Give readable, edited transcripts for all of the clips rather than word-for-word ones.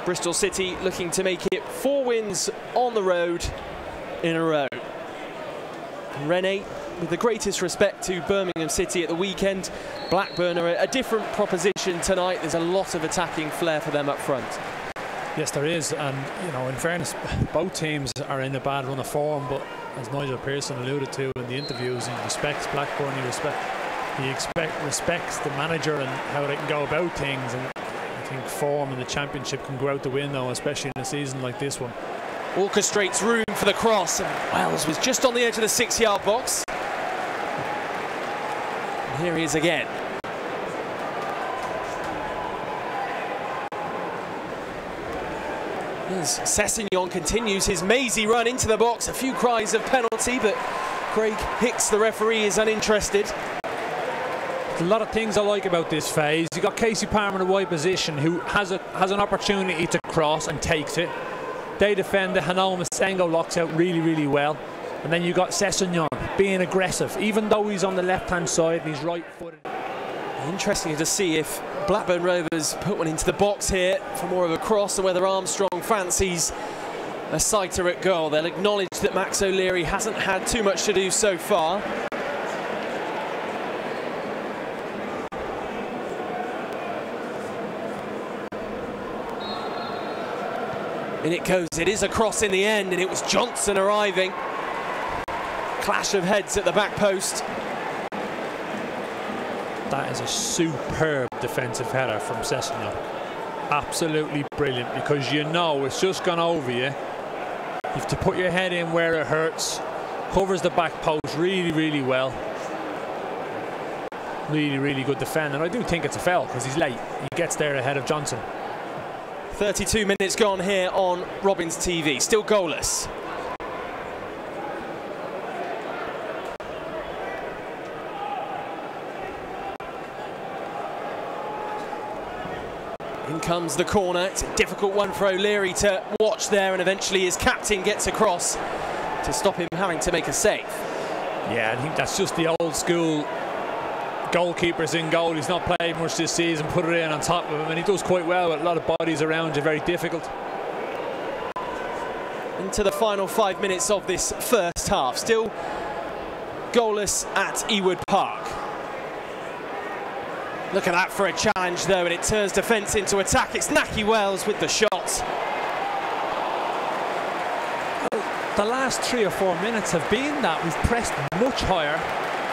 Bristol City looking to make it 4 wins on the road in a row. Rene, with the greatest respect to Birmingham City at the weekend, Blackburn are a different proposition tonight. There's a lot of attacking flair for them up front. Yes, there is, and you know, in fairness, both teams are in a bad run of form, but as Nigel Pearson alluded to in the interviews, he respects Blackburn, he respects the manager and how they can go about things, and I think form in the Championship can go out the window, especially in a season like this one. Orchestrates room for the cross, and Wells was just on the edge of the 6-yard box. And here he is again. As Sessegnon continues his mazy run into the box, a few cries of penalty, but Craig Hicks, the referee, is uninterested. There's a lot of things I like about this phase. You've got Casey Palmer in a wide position who has an opportunity to cross and takes it. They defend the Hanol Masengo locks out really well. And then you've got Sessegnon being aggressive, even though he's on the left-hand side and he's right-footed. Interesting to see if Blackburn Rovers put one into the box here for more of a cross, and whether Armstrong fancies a sighter at goal. They'll acknowledge that Max O'Leary hasn't had too much to do so far. And it goes, it is a cross in the end, and it was Johnson arriving. Clash of heads at the back post. That is a superb defensive header from Sessegnon. Absolutely brilliant, because you know it's just gone over you. You have to put your head in where it hurts. Covers the back post really well. Really good defend, and I do think it's a foul because he's late. He gets there ahead of Johnson. 32 minutes gone here on Robins TV, still goalless. In comes the corner. It's a difficult one for O'Leary to watch there, and eventually his captain gets across to stop him having to make a save. Yeah, I think that's just the old school goalkeepers in goal. He's not played much this season, put it in on top of him, and he does quite well with a lot of bodies around you, very difficult. Into the final 5 minutes of this first half, still goalless at Ewood Park. Look at that for a challenge though, and it turns defence into attack. It's Nahki Wells with the shot. The last 3 or 4 minutes have been that we've pressed much higher.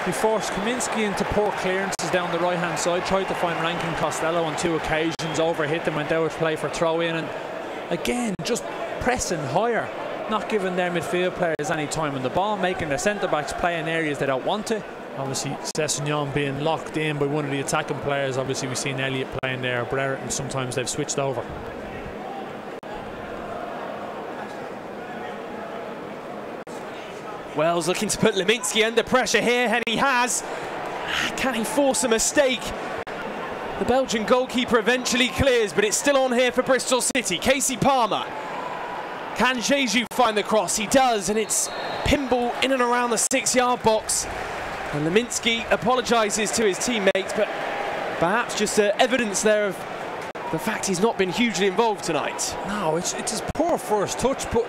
We forced Kaminski into poor clearances down the right-hand side, tried to find Rankin Costello on 2 occasions, overhit them, went out to play for throw-in, and again, just pressing higher, not giving their midfield players any time on the ball, making their centre-backs play in areas they don't want to. Obviously, Sessegnon being locked in by one of the attacking players. Obviously, we've seen Elliott playing there, Brett, and sometimes they've switched over. Wells looking to put Leminski under pressure here, and he has. Can he force a mistake? The Belgian goalkeeper eventually clears, but it's still on here for Bristol City. Casey Palmer. Can Jeju find the cross? He does, and it's pinball in and around the 6-yard box. And Leminski apologises to his teammates, but perhaps just evidence there of the fact he's not been hugely involved tonight. No, it's his poor first touch, but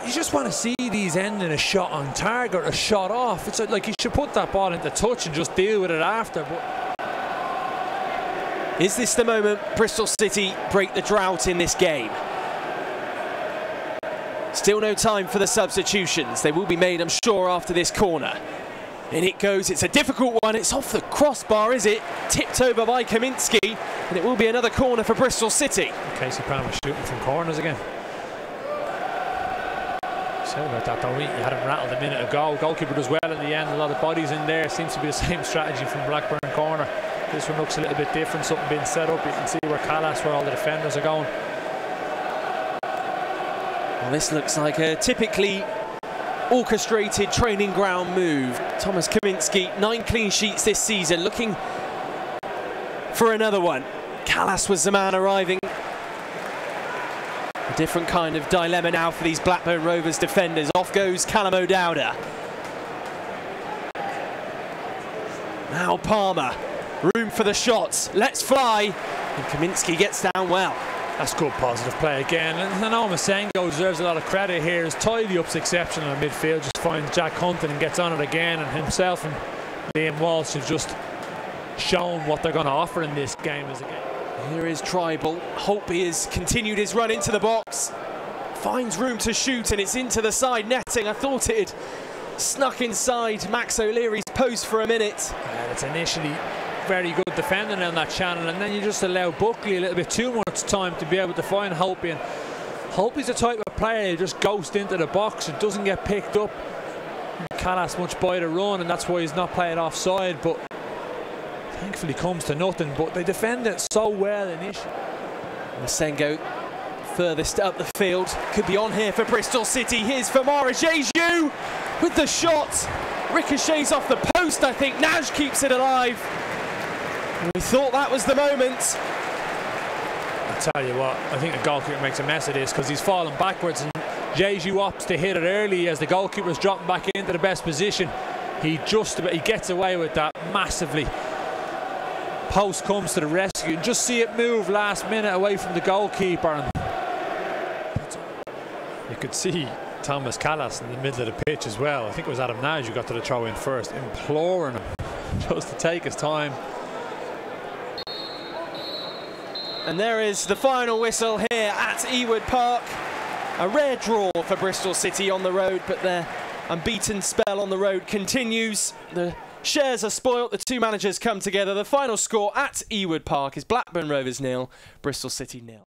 you just want to see these end in a shot on target or a shot off. It's like he should put that ball into touch and just deal with it after. But is this the moment Bristol City break the drought in this game? Still no time for the substitutions. They will be made, I'm sure, after this corner. And it goes, it's a difficult one, it's off the crossbar, is it? Tipped over by Kaminski, and it will be another corner for Bristol City. Casey Palmer shooting from corners again. Sorry about that though, you had him rattled a minute ago. Goalkeeper does well in the end, a lot of bodies in there. Seems to be the same strategy from Blackburn corner. This one looks a little bit different, something being set up. You can see where Callas, where all the defenders are going. Well, this looks like a typically orchestrated training ground move. Thomas Kaminski, 9 clean sheets this season, looking for another one. Callas was the man arriving. A different kind of dilemma now for these Blackburn Rovers defenders. Off goes Callum O'Dowda. Now Palmer, room for the shots, let's fly. And Kaminski gets down well. That's good positive play again. And I know Masengo deserves a lot of credit here. His tidy-up's exceptional in midfield. Just finds Jack Hunton and gets on it again. And himself and Liam Walsh have just shown what they're going to offer in this game as a game. Here is Tribal. Hope he has continued his run into the box. Finds room to shoot, and it's into the side netting. I thought it had snuck inside Max O'Leary's post for a minute. It's initially very good defending on that channel, and then you just allow Buckley a little bit too much time to be able to find Hope. And Hope's the type of player who just ghosts into the box and doesn't get picked up. Callas much by the run, and that's why he's not playing offside, but thankfully comes to nothing. But they defend it so well initially. Masengo furthest up the field, could be on here for Bristol City. Here's Famara Jeju with the shot, ricochets off the post. I think Naj keeps it alive. We thought that was the moment. I tell you what, I think the goalkeeper makes a mess of this because he's fallen backwards, and Jeju opts to hit it early as the goalkeeper's dropping back into the best position. He gets away with that massively. Post comes to the rescue, and just see it move last minute away from the goalkeeper. And you could see Thomas Callas in the middle of the pitch as well. I think it was Adam Naj who got to the throw in first, imploring him just to take his time. And there is the final whistle here at Ewood Park. A rare draw for Bristol City on the road, but their unbeaten spell on the road continues. The shares are spoilt, the two managers come together. The final score at Ewood Park is Blackburn Rovers 0, Bristol City 0.